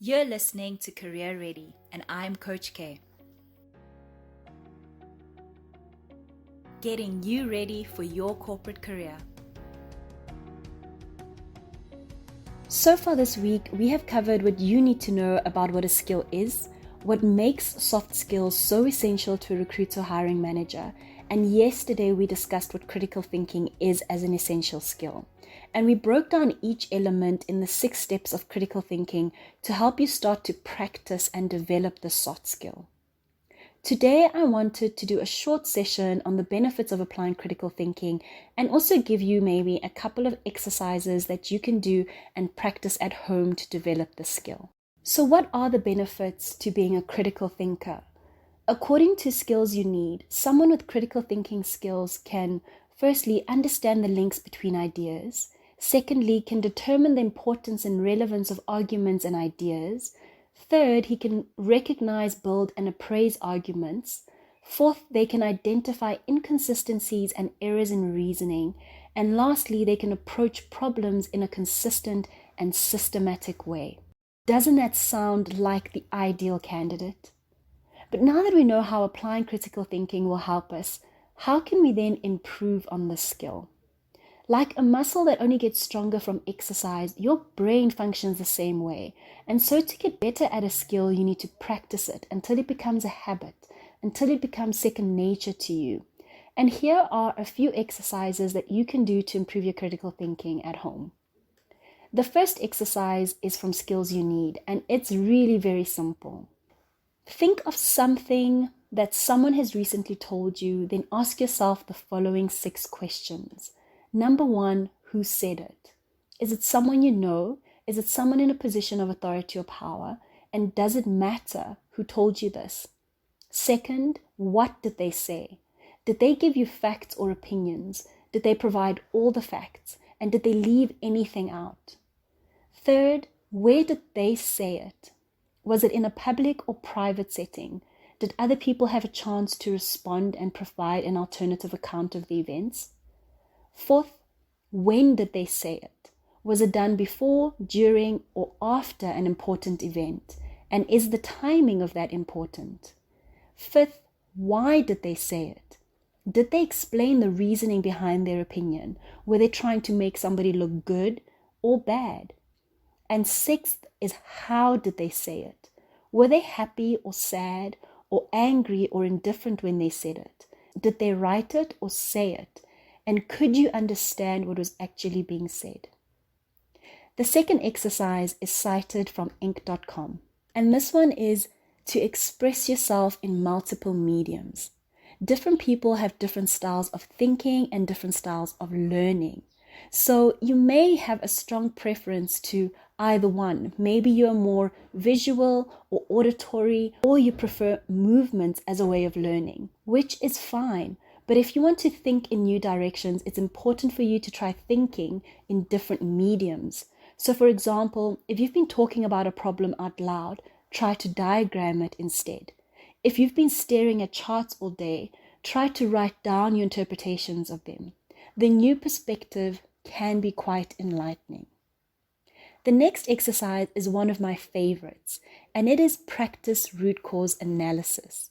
You're listening to Career Ready, and I'm Coach K. Getting you ready for your corporate career. So far this week, we have covered what you need to know about what a skill is, what makes soft skills so essential to a recruiter or hiring manager, and yesterday we discussed what critical thinking is as an essential skill. And we broke down each element in the 6 steps of critical thinking to help you start to practice and develop the soft skill. Today, I wanted to do a short session on the benefits of applying critical thinking and also give you maybe a couple of exercises that you can do and practice at home to develop the skill. So what are the benefits to being a critical thinker? According to Skills You Need, someone with critical thinking skills can firstly understand the links between ideas. Secondly, can determine the importance and relevance of arguments and ideas. Third, he can recognize, build, and appraise arguments. Fourth, they can identify inconsistencies and errors in reasoning. And lastly, they can approach problems in a consistent and systematic way. Doesn't that sound like the ideal candidate? But now that we know how applying critical thinking will help us, how can we then improve on this skill? Like a muscle that only gets stronger from exercise, your brain functions the same way. And so to get better at a skill, you need to practice it until it becomes a habit, until it becomes second nature to you. And here are a few exercises that you can do to improve your critical thinking at home. The first exercise is from Skills You Need, and it's really very simple. Think of something that someone has recently told you, then ask yourself the following 6 questions. Number 1, who said it? Is it someone you know? Is it someone in a position of authority or power? And does it matter who told you this? Second, what did they say? Did they give you facts or opinions? Did they provide all the facts? And did they leave anything out? Third, where did they say it? Was it in a public or private setting? Did other people have a chance to respond and provide an alternative account of the events? Fourth, when did they say it? Was it done before, during, or after an important event? And is the timing of that important? Fifth, why did they say it? Did they explain the reasoning behind their opinion? Were they trying to make somebody look good or bad? And sixth is how did they say it? Were they happy or sad or angry or indifferent when they said it? Did they write it or say it? And could you understand what was actually being said? The second exercise is cited from Inc.com. And this one is to express yourself in multiple mediums. Different people have different styles of thinking and different styles of learning. So you may have a strong preference to either one. Maybe you're more visual or auditory, or you prefer movements as a way of learning, which is fine. But if you want to think in new directions, it's important for you to try thinking in different mediums. So for example, if you've been talking about a problem out loud, try to diagram it instead. If you've been staring at charts all day, try to write down your interpretations of them. The new perspective can be quite enlightening. The next exercise is one of my favorites, and it is practice root cause analysis.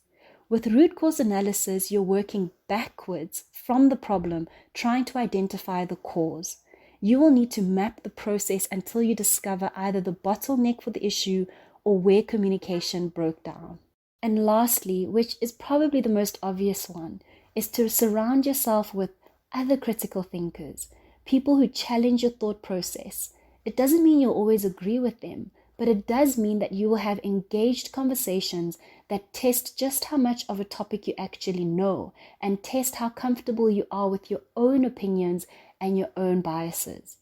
With root cause analysis, you're working backwards from the problem, trying to identify the cause. You will need to map the process until you discover either the bottleneck for the issue or where communication broke down. And lastly, which is probably the most obvious one, is to surround yourself with other critical thinkers, people who challenge your thought process. It doesn't mean you'll always agree with them, but it does mean that you will have engaged conversations that test just how much of a topic you actually know and test how comfortable you are with your own opinions and your own biases.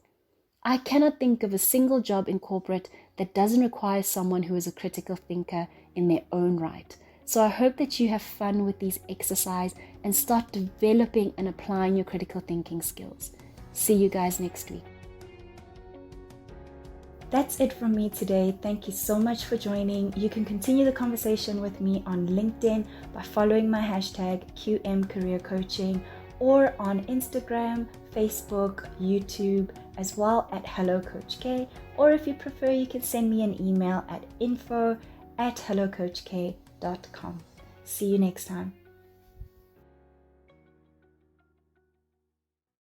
I cannot think of a single job in corporate that doesn't require someone who is a critical thinker in their own right. So I hope that you have fun with these exercises and start developing and applying your critical thinking skills. See you guys next week. That's it from me today. Thank you so much for joining. You can continue the conversation with me on LinkedIn by following my hashtag QM Career Coaching, or on Instagram, Facebook, YouTube, as well at Hello Coach K, or if you prefer, you can send me an email at info@hellocoachk.com. See you next time.